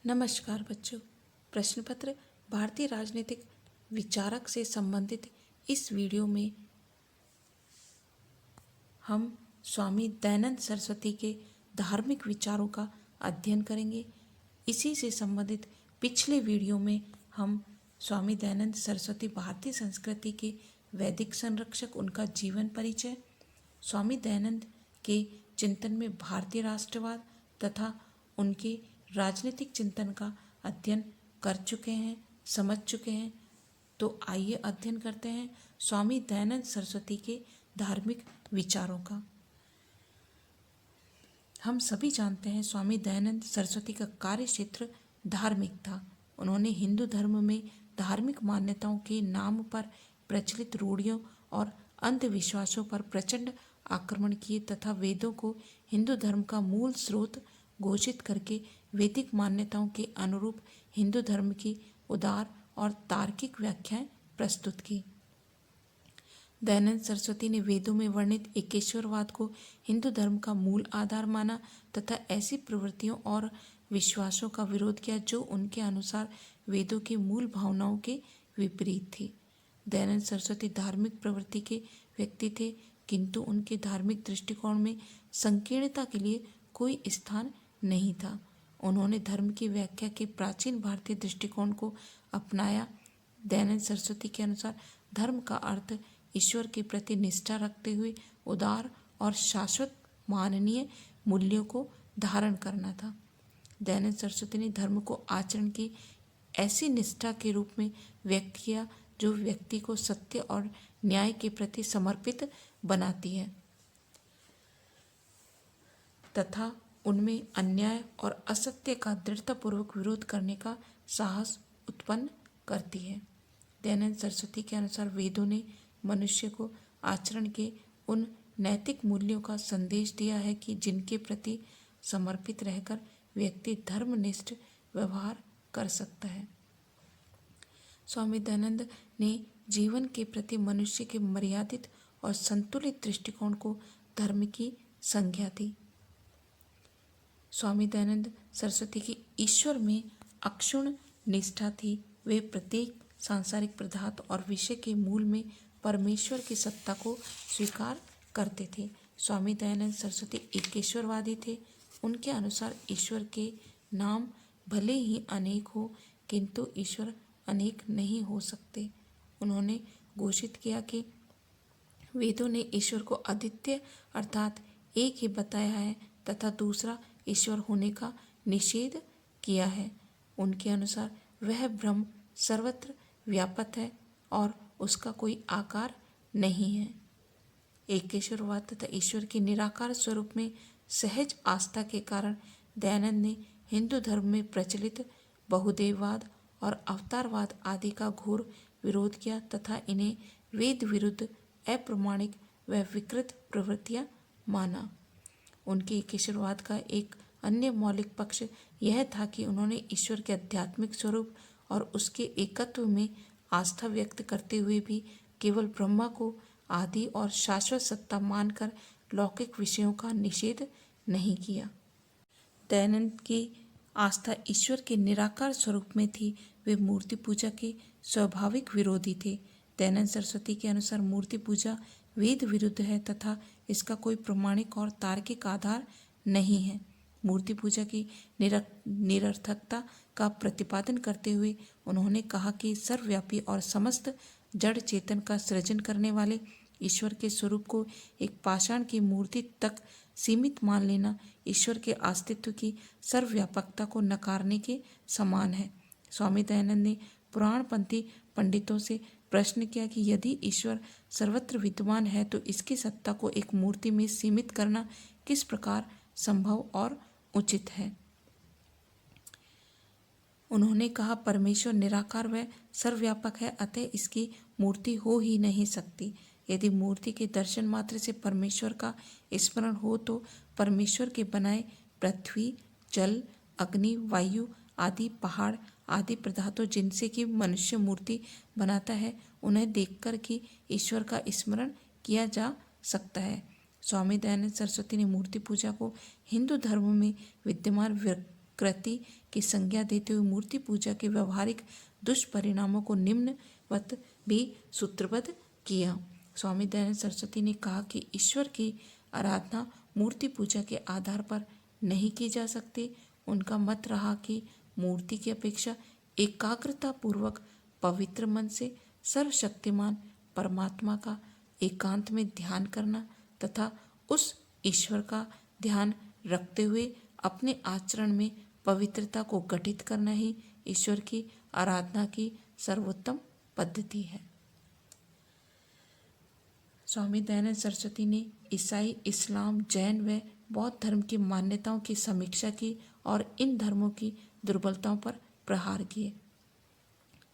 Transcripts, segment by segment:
नमस्कार बच्चों। प्रश्न पत्र भारतीय राजनीतिक विचारक से संबंधित इस वीडियो में हम स्वामी दयानंद सरस्वती के धार्मिक विचारों का अध्ययन करेंगे। इसी से संबंधित पिछले वीडियो में हम स्वामी दयानंद सरस्वती भारतीय संस्कृति के वैदिक संरक्षक, उनका जीवन परिचय, स्वामी दयानंद के चिंतन में भारतीय राष्ट्रवाद तथा उनके राजनीतिक चिंतन का अध्ययन कर चुके हैं, समझ चुके हैं। तो आइए अध्ययन करते हैं स्वामी दयानंद सरस्वती के धार्मिक विचारों का। हम सभी जानते हैं स्वामी दयानंद सरस्वती का कार्य क्षेत्र धार्मिक था। उन्होंने हिंदू धर्म में धार्मिक मान्यताओं के नाम पर प्रचलित रूढ़ियों और अंधविश्वासों पर प्रचंड आक्रमण किए तथा वेदों को हिंदू धर्म का मूल स्रोत घोषित करके वैदिक मान्यताओं के अनुरूप हिंदू धर्म की उदार और तार्किक व्याख्याएं प्रस्तुत की। दयानंद सरस्वती ने वेदों में वर्णित एकेश्वरवाद को हिंदू धर्म का मूल आधार माना तथा ऐसी प्रवृत्तियों और विश्वासों का विरोध किया जो उनके अनुसार वेदों की मूल भावनाओं के विपरीत थी। दयानंद सरस्वती धार्मिक प्रवृत्ति के व्यक्ति थे, किंतु उनके धार्मिक दृष्टिकोण में संकीर्णता के लिए कोई स्थान नहीं था। उन्होंने धर्म की व्याख्या के प्राचीन भारतीय दृष्टिकोण को अपनाया। दयानंद सरस्वती के अनुसार धर्म का अर्थ ईश्वर के प्रति निष्ठा रखते हुए उदार और शाश्वत माननीय मूल्यों को धारण करना था। दयानंद सरस्वती ने धर्म को आचरण की ऐसी निष्ठा के रूप में व्यक्त किया जो व्यक्ति को सत्य और न्याय के प्रति समर्पित बनाती है तथा उनमें अन्याय और असत्य का दृढ़तापूर्वक विरोध करने का साहस उत्पन्न करती है। दयानंद सरस्वती के अनुसार वेदों ने मनुष्य को आचरण के उन नैतिक मूल्यों का संदेश दिया है कि जिनके प्रति समर्पित रहकर व्यक्ति धर्मनिष्ठ व्यवहार कर सकता है। स्वामी दयानंद ने जीवन के प्रति मनुष्य के मर्यादित और संतुलित दृष्टिकोण को धर्म की संज्ञा दी। स्वामी दयानंद सरस्वती की ईश्वर में अक्षुण्ण निष्ठा थी। वे प्रत्येक सांसारिक पदार्थ और विषय के मूल में परमेश्वर की सत्ता को स्वीकार करते थे। स्वामी दयानंद सरस्वती एकेश्वरवादी थे। उनके अनुसार ईश्वर के नाम भले ही अनेक हो, किंतु ईश्वर अनेक नहीं हो सकते। उन्होंने घोषित किया कि वेदों ने ईश्वर को अद्वितीय अर्थात एक ही बताया है तथा दूसरा ईश्वर होने का निषेध किया है। उनके अनुसार वह ब्रह्म सर्वत्र व्यापक है और उसका कोई आकार नहीं है। एकेश्वरवाद तथा ईश्वर के निराकार स्वरूप में सहज आस्था के कारण दयानंद ने हिंदू धर्म में प्रचलित बहुदेववाद और अवतारवाद आदि का घोर विरोध किया तथा इन्हें वेद विरुद्ध, अप्रामाणिक व विकृत प्रवृत्तियां माना। उनके एकेश्वरवाद का एक अन्य मौलिक पक्ष यह था कि उन्होंने ईश्वर के आध्यात्मिक स्वरूप और उसके एकत्व में आस्था व्यक्त करते हुए भी केवल ब्रह्मा को आदि और शाश्वत सत्ता मानकर लौकिक विषयों का निषेध नहीं किया। दयानंद की आस्था ईश्वर के निराकार स्वरूप में थी। वे मूर्ति पूजा के स्वाभाविक विरोधी थे। दयानंद सरस्वती के अनुसार मूर्ति पूजा वेद विरुद्ध है तथा इसका कोई प्रमाणिक और तार्किक आधार नहीं है। मूर्ति पूजा की निरर्थकता का प्रतिपादन करते हुए उन्होंने कहा कि सर्वव्यापी और समस्त जड़ चेतन का सृजन करने वाले ईश्वर के स्वरूप को एक पाषाण की मूर्ति तक सीमित मान लेना ईश्वर के अस्तित्व की सर्वव्यापकता को नकारने के समान है। स्वामी दयानंद ने पुराणपंथी पंडितों से प्रश्न किया कि यदि ईश्वर सर्वत्र विद्यमान है तो इसकी सत्ता को एक मूर्ति में सीमित करना किस प्रकार संभव और उचित है। उन्होंने कहा, परमेश्वर निराकार व सर्वव्यापक है, अतः इसकी मूर्ति हो ही नहीं सकती। यदि मूर्ति के दर्शन मात्र से परमेश्वर का स्मरण हो तो परमेश्वर के बनाए पृथ्वी, जल, अग्नि, वायु आदि पहाड़ आदि पदार्थों जिनसे कि मनुष्य मूर्ति बनाता है, उन्हें देखकर कि ईश्वर का स्मरण किया जा सकता है। स्वामी दयानंद सरस्वती ने मूर्ति पूजा को हिंदू धर्म में विद्यमान कृति की संज्ञा देते हुए मूर्ति पूजा के व्यवहारिक दुष्परिणामों को निम्नवत भी सूत्रबद्ध किया। स्वामी दयानंद सरस्वती ने कहा कि ईश्वर की आराधना मूर्ति पूजा के आधार पर नहीं की जा सकती। उनका मत रहा कि मूर्ति की अपेक्षा एकाग्रता पूर्वक पवित्र मन से सर्वशक्तिमान परमात्मा का एकांत में ध्यान करना तथा उस ईश्वर का ध्यान रखते हुए अपने आचरण में पवित्रता को गठित करना ही ईश्वर की आराधना की सर्वोत्तम पद्धति है। स्वामी दयानंद सरस्वती ने ईसाई, इस्लाम, जैन व बौद्ध धर्म की मान्यताओं की समीक्षा की और इन धर्मों की दुर्बलताओं पर प्रहार किए।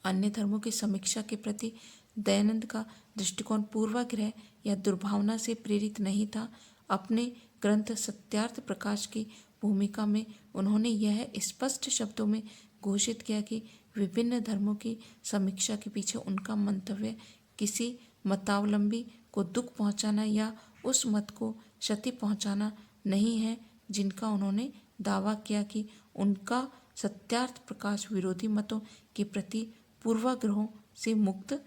अन्य धर्मों की समीक्षा के प्रति दयानंद का दृष्टिकोण पूर्वाग्रह या दुर्भावना से प्रेरित नहीं था। अपने ग्रंथ सत्यार्थ प्रकाश की भूमिका में उन्होंने यह स्पष्ट शब्दों में घोषित किया कि विभिन्न धर्मों की समीक्षा के पीछे उनका मंतव्य किसी मतावलंबी को दुख पहुंचाना या उस मत को क्षति पहुंचाना नहीं है जिनका उन्होंने दावा किया कि उनका सत्यार्थ प्रकाश विरोधी मतों के प्रति पूर्वाग्रहों से मुक्त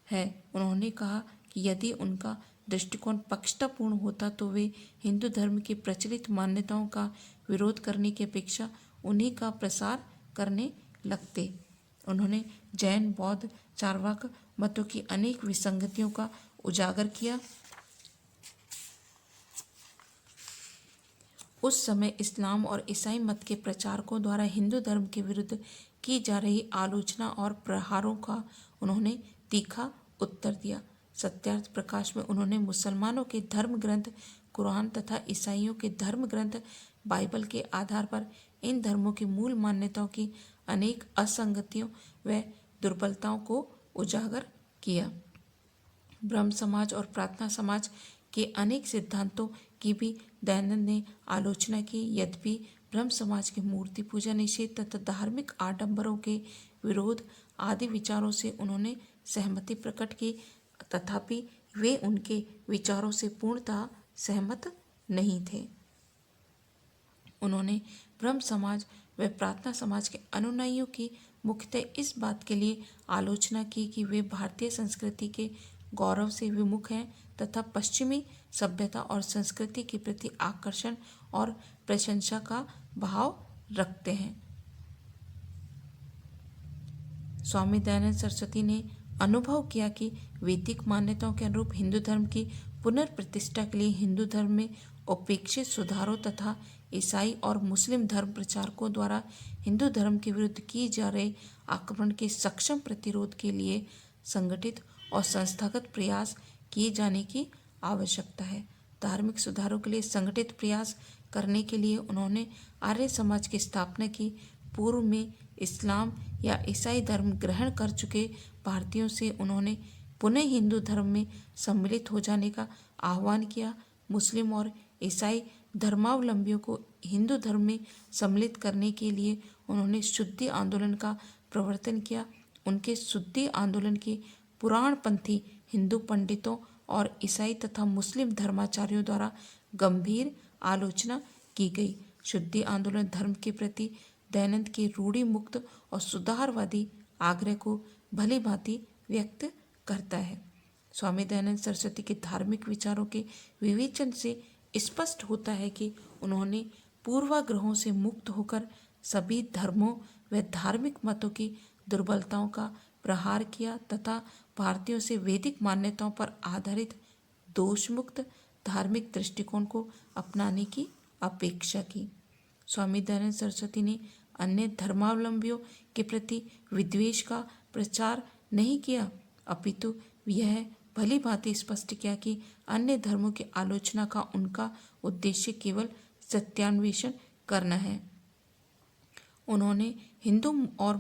है। उन्होंने कहा कि यदि उनका दृष्टिकोण पक्षतापूर्ण होता तो वे हिंदू धर्म की प्रचलित मान्यताओं का विरोध करने की अपेक्षा उन्हीं का प्रसार करने लगते। उन्होंने जैन, बौद्ध, चार्वाक मतों की अनेक विसंगतियों का उजागर किया। उस समय इस्लाम और ईसाई मत के प्रचारकों द्वारा हिंदू धर्म के विरुद्ध की जा रही आलोचना और प्रहारों का उन्होंने तीखा उत्तर दिया। सत्यार्थ प्रकाश में उन्होंने मुसलमानों के धर्म ग्रंथ कुरान तथा ईसाइयों के धर्म ग्रंथ बाइबल के आधार पर इन धर्मों की मूल मान्यताओं की अनेक असंगतियों व दुर्बलताओं को उजागर किया। ब्रह्म समाज और प्रार्थना समाज के अनेक सिद्धांतों की भी दयानंद ने आलोचना की। यद्यपि ब्रह्म समाज के मूर्ति पूजा निषेध तथा धार्मिक आडंबरों के विरोध आदि विचारों से उन्होंने सहमति प्रकट की, तथापि वे उनके विचारों से पूर्णतः सहमत नहीं थे। उन्होंने ब्रह्म समाज व प्रार्थना समाज के अनुयायियों की मुख्यतः इस बात के लिए आलोचना की कि वे भारतीय संस्कृति के गौरव से विमुख हैं तथा पश्चिमी सभ्यता और संस्कृति के प्रति आकर्षण और प्रशंसा का भाव रखते हैं। स्वामी दयानंद सरस्वती ने अनुभव किया कि वैदिक मान्यताओं के अनुरूप हिंदू धर्म की पुनर्प्रतिष्ठा के लिए हिंदू धर्म में उपेक्षित सुधारों तथा ईसाई और मुस्लिम धर्म प्रचारकों द्वारा हिंदू धर्म के विरुद्ध किए जा रहे आक्रमण के सक्षम प्रतिरोध के लिए संगठित और संस्थागत प्रयास किए जाने की आवश्यकता है। धार्मिक सुधारों के लिए संगठित प्रयास करने के लिए उन्होंने आर्य समाज की स्थापना की। पूर्व में इस्लाम या ईसाई धर्म ग्रहण कर चुके भारतीयों से उन्होंने पुनः हिंदू धर्म में सम्मिलित हो जाने का आह्वान किया। मुस्लिम और ईसाई धर्मावलंबियों को हिंदू धर्म में सम्मिलित करने के लिए उन्होंने शुद्धि आंदोलन का प्रवर्तन किया। उनके शुद्धि आंदोलन की पुराणपंथी हिंदू पंडितों और ईसाई तथा मुस्लिम धर्माचार्यों द्वारा गंभीर आलोचना की गई। शुद्धि आंदोलन धर्म के प्रति दयानंद के रूढ़ि मुक्त और सुधारवादी आग्रह को भली भांति व्यक्त करता है। स्वामी दयानंद सरस्वती के धार्मिक विचारों के विवेचन से स्पष्ट होता है कि उन्होंने पूर्वाग्रहों से मुक्त होकर सभी धर्मों व धार्मिक मतों की दुर्बलताओं का प्रहार किया तथा भारतीयों से वैदिक मान्यताओं पर आधारित दोषमुक्त धार्मिक दृष्टिकोण को अपनाने की अपेक्षा की। स्वामी दयानंद सरस्वती ने अन्य धर्मावलंबियों के प्रति विद्वेष का प्रचार नहीं किया, अपितु यह भली भांति स्पष्ट किया कि अन्य धर्मों की आलोचना का उनका उद्देश्य केवल सत्यान्वेषण करना है। उन्होंने हिंदू और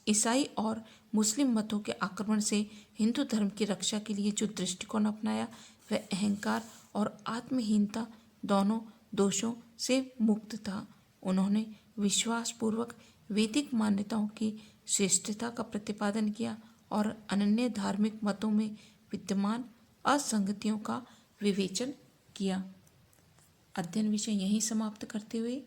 ईसाई और मुस्लिम मतों के आक्रमण से हिंदू धर्म की रक्षा के लिए जो दृष्टिकोण अपनाया वह अहंकार और आत्महीनता दोनों दोषों से मुक्त था। उन्होंने विश्वासपूर्वक वैदिक मान्यताओं की श्रेष्ठता का प्रतिपादन किया और अन्य धार्मिक मतों में विद्यमान असंगतियों का विवेचन किया। अध्ययन विषय यहीं समाप्त करते हुए